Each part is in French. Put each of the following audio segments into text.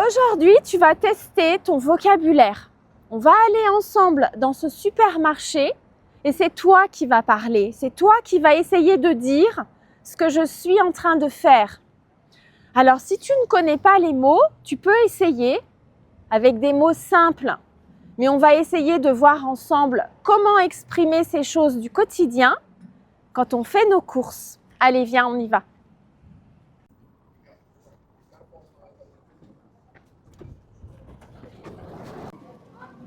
Aujourd'hui, tu vas tester ton vocabulaire. On va aller ensemble dans ce supermarché et c'est toi qui vas parler. C'est toi qui vas essayer de dire ce que je suis en train de faire. Alors, si tu ne connais pas les mots, tu peux essayer avec des mots simples. Mais on va essayer de voir ensemble comment exprimer ces choses du quotidien quand on fait nos courses. Allez, viens, on y va.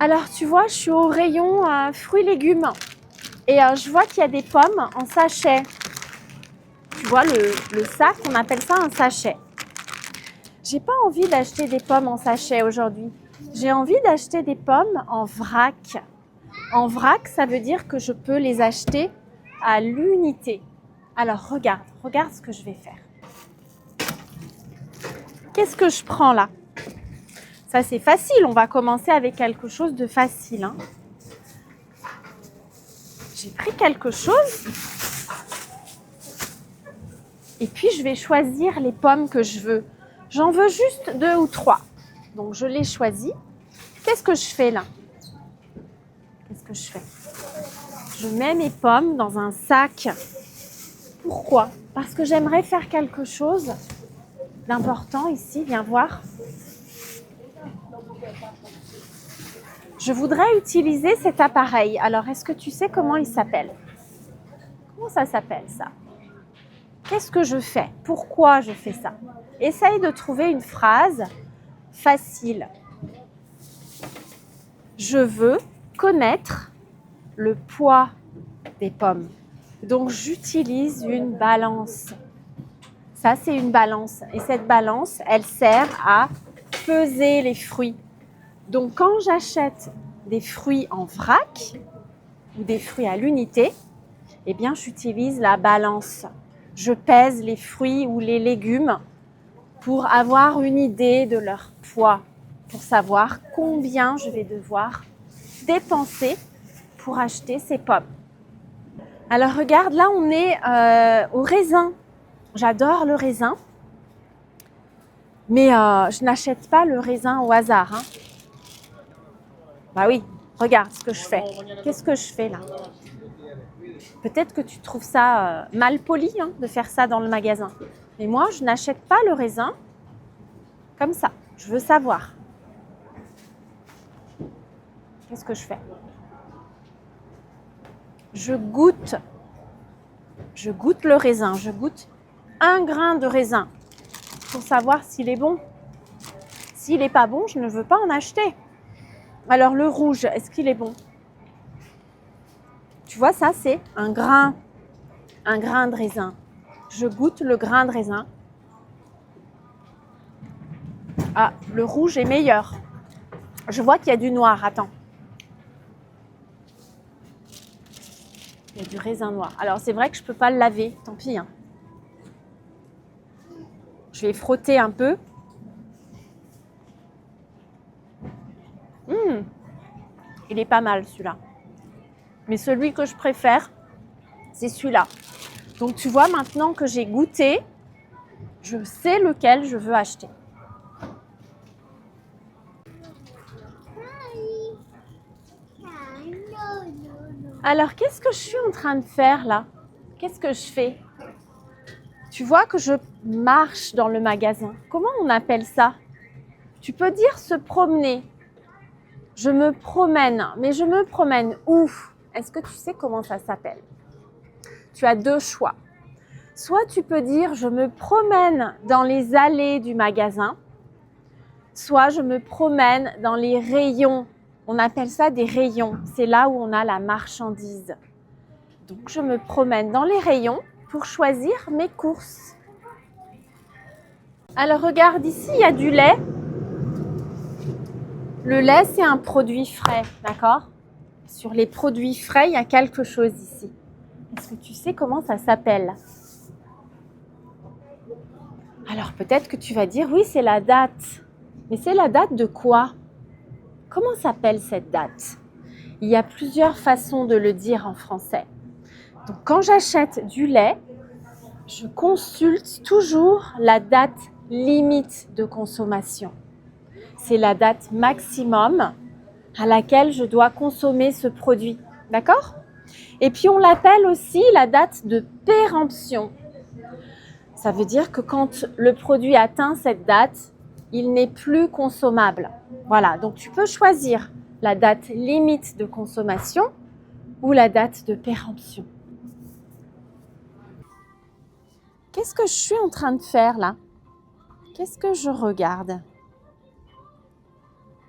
Alors, tu vois, je suis au rayon fruits et légumes et je vois qu'il y a des pommes en sachet. Tu vois, le sac, on appelle ça un sachet. J'ai pas envie d'acheter des pommes en sachet aujourd'hui. J'ai envie d'acheter des pommes en vrac. En vrac, ça veut dire que je peux les acheter à l'unité. Alors, regarde ce que je vais faire. Qu'est-ce que je prends là? Ça, c'est facile. On va commencer avec quelque chose de facile. Hein. J'ai pris quelque chose. Et puis, je vais choisir les pommes que je veux. J'en veux juste 2 ou 3. Donc, je les choisis. Qu'est-ce que je fais là? Qu'est-ce que je fais? Je mets mes pommes dans un sac. Pourquoi? Parce que j'aimerais faire quelque chose d'important ici. Viens voir. Je voudrais utiliser cet appareil. Alors, est-ce que tu sais comment il s'appelle? Comment ça s'appelle ça? Qu'est-ce que je fais? Pourquoi je fais ça? Essaye de trouver une phrase facile. Je veux connaître le poids des pommes. Donc, j'utilise une balance. Ça, c'est une balance. Et cette balance, elle sert à peser les fruits. Donc, quand j'achète des fruits en vrac ou des fruits à l'unité, eh bien, j'utilise la balance. Je pèse les fruits ou les légumes pour avoir une idée de leur poids, pour savoir combien je vais devoir dépenser pour acheter ces pommes. Alors, regarde, là, on est au raisin. J'adore le raisin, mais je n'achète pas le raisin au hasard. Hein. Bah oui, regarde ce que je fais. Qu'est-ce que je fais là? Peut-être que tu trouves ça mal poli hein, de faire ça dans le magasin. Mais moi, je n'achète pas le raisin comme ça. Je veux savoir. Qu'est-ce que je fais? Je goûte le raisin. Je goûte un grain de raisin pour savoir s'il est bon. S'il n'est pas bon, je ne veux pas en acheter. Alors le rouge, est-ce qu'il est bon? Tu vois, ça c'est un grain de raisin. Je goûte le grain de raisin. Ah, le rouge est meilleur. Je vois qu'il y a du noir, attends. Il y a du raisin noir. Alors c'est vrai que je ne peux pas le laver, tant pis. Hein. Je vais frotter un peu. Il est pas mal celui-là. Mais celui que je préfère, c'est celui-là. Donc tu vois, maintenant que j'ai goûté, je sais lequel je veux acheter. Alors, qu'est-ce que je suis en train de faire là? Qu'est-ce que je fais? Tu vois que je marche dans le magasin. Comment on appelle ça? Tu peux dire se promener. Je me promène. Mais je me promène où? Est-ce que tu sais comment ça s'appelle? Tu as 2 choix. Soit tu peux dire je me promène dans les allées du magasin, soit je me promène dans les rayons. On appelle ça des rayons. C'est là où on a la marchandise. Donc je me promène dans les rayons pour choisir mes courses. Alors regarde ici, il y a du lait. Le lait, c'est un produit frais, d'accord? Sur les produits frais, il y a quelque chose ici. Est-ce que tu sais comment ça s'appelle? Alors peut-être que tu vas dire, oui, c'est la date. Mais c'est la date de quoi? Comment s'appelle cette date? Il y a plusieurs façons de le dire en français. Donc quand j'achète du lait, je consulte toujours la date limite de consommation. c'est la date maximum à laquelle je dois consommer ce produit. D'accord? Et puis on l'appelle aussi la date de péremption. Ça veut dire que quand le produit atteint cette date, il n'est plus consommable. Voilà, donc tu peux choisir la date limite de consommation ou la date de péremption. Qu'est-ce que je suis en train de faire là? Qu'est-ce que je regarde?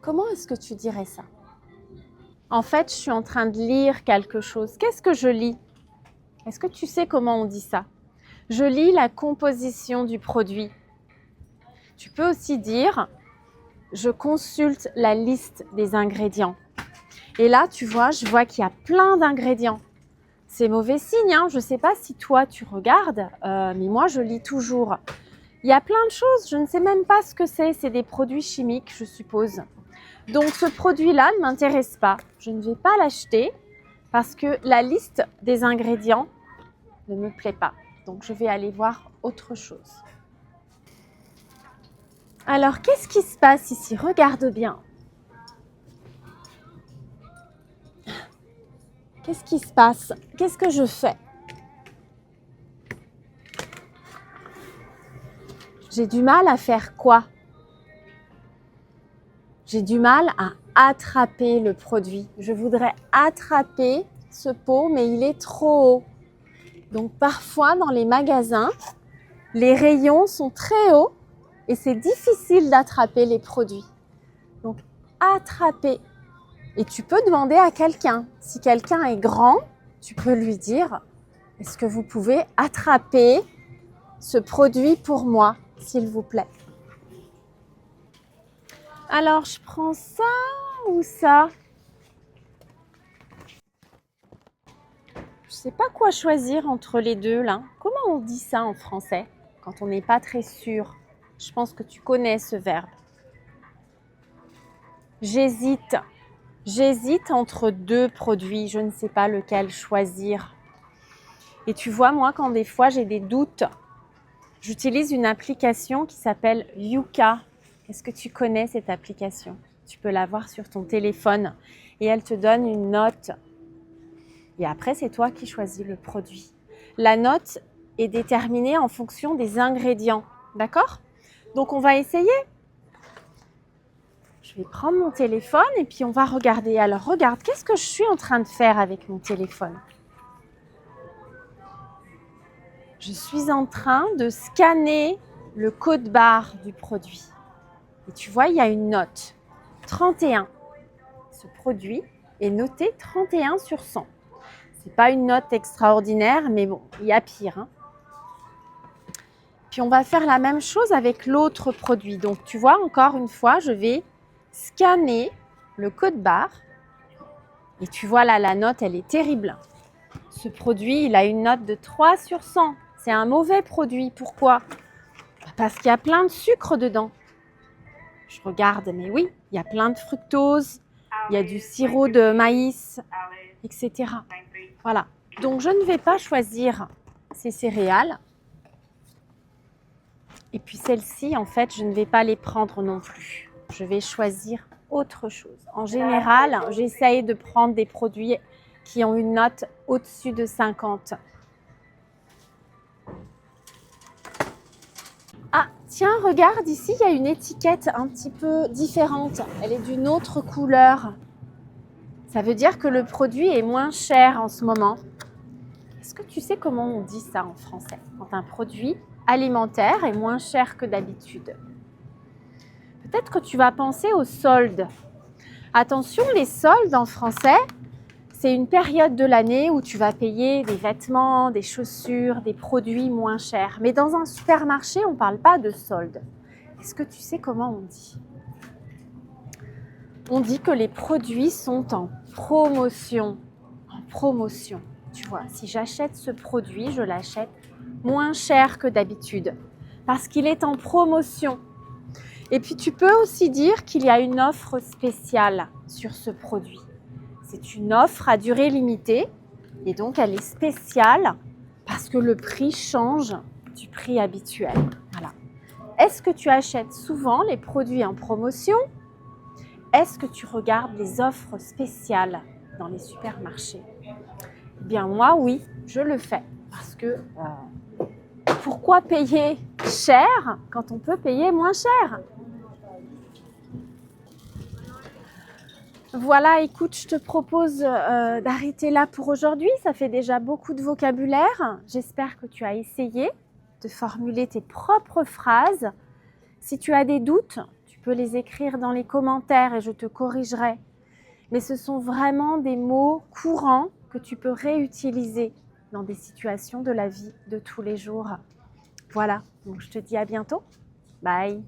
Comment est-ce que tu dirais ça? En fait, je suis en train de lire quelque chose. Qu'est-ce que je lis? Est-ce que tu sais comment on dit ça? Je lis la composition du produit. Tu peux aussi dire, je consulte la liste des ingrédients. Et là, tu vois, je vois qu'il y a plein d'ingrédients. C'est mauvais signe, hein. Je ne sais pas si toi tu regardes, mais moi je lis toujours. Il y a plein de choses, je ne sais même pas ce que c'est. C'est des produits chimiques, je suppose. Donc ce produit-là ne m'intéresse pas. Je ne vais pas l'acheter parce que la liste des ingrédients ne me plaît pas. Donc je vais aller voir autre chose. Alors qu'est-ce qui se passe ici? Regarde bien. Qu'est-ce qui se passe? Qu'est-ce que je fais? J'ai du mal à faire quoi? J'ai du mal à attraper le produit. Je voudrais attraper ce pot, mais il est trop haut. Donc parfois dans les magasins, les rayons sont très hauts et c'est difficile d'attraper les produits. Donc attraper. Et tu peux demander à quelqu'un. Si quelqu'un est grand, tu peux lui dire, est-ce que vous pouvez attraper ce produit pour moi, s'il vous plaît? Alors, je prends ça ou ça? Je ne sais pas quoi choisir entre les deux, là. Comment on dit ça en français, quand on n'est pas très sûr? Je pense que tu connais ce verbe. J'hésite. J'hésite entre deux produits, je ne sais pas lequel choisir. Et tu vois, moi, quand des fois j'ai des doutes, j'utilise une application qui s'appelle Yuka. Est-ce que tu connais cette application? Tu peux la voir sur ton téléphone et elle te donne une note. Et après, c'est toi qui choisis le produit. La note est déterminée en fonction des ingrédients. D'accord? Donc, on va essayer. Je vais prendre mon téléphone et puis on va regarder. Alors, regarde, qu'est-ce que je suis en train de faire avec mon téléphone? Je suis en train de scanner le code barre du produit. Et tu vois, il y a une note, 31. Ce produit est noté 31 sur 100. Ce n'est pas une note extraordinaire, mais bon, il y a pire, hein. Puis on va faire la même chose avec l'autre produit. Donc, tu vois, encore une fois, je vais scanner le code barre. Et tu vois là, la note, elle est terrible. Ce produit, il a une note de 3 sur 100. C'est un mauvais produit. Pourquoi? Parce qu'il y a plein de sucre dedans. Je regarde, mais oui, il y a plein de fructose, il y a du sirop de maïs, etc. Voilà. Donc, je ne vais pas choisir ces céréales. Et puis celles-ci, en fait, je ne vais pas les prendre non plus. Je vais choisir autre chose. En général, j'essaye de prendre des produits qui ont une note au-dessus de 50. Ah, tiens, regarde, ici, il y a une étiquette un petit peu différente. Elle est d'une autre couleur. Ça veut dire que le produit est moins cher en ce moment. Est-ce que tu sais comment on dit ça en français? Quand un produit alimentaire est moins cher que d'habitude. Peut-être que tu vas penser aux soldes. Attention, les soldes en français, c'est une période de l'année où tu vas payer des vêtements, des chaussures, des produits moins chers. Mais dans un supermarché, on ne parle pas de soldes. Est-ce que tu sais comment on dit? On dit que les produits sont en promotion. En promotion. Tu vois, si j'achète ce produit, je l'achète moins cher que d'habitude parce qu'il est en promotion. Et puis tu peux aussi dire qu'il y a une offre spéciale sur ce produit. C'est une offre à durée limitée et donc elle est spéciale parce que le prix change du prix habituel. Voilà. Est-ce que tu achètes souvent les produits en promotion est-ce que tu regardes les offres spéciales dans les supermarchés? Eh bien moi, oui, je le fais. Parce que pourquoi payer cher quand on peut payer moins cher? Voilà, écoute, je te propose d'arrêter là pour aujourd'hui. Ça fait déjà beaucoup de vocabulaire. J'espère que tu as essayé de formuler tes propres phrases. Si tu as des doutes, tu peux les écrire dans les commentaires et je te corrigerai. Mais ce sont vraiment des mots courants que tu peux réutiliser dans des situations de la vie de tous les jours. Voilà, donc je te dis à bientôt. Bye.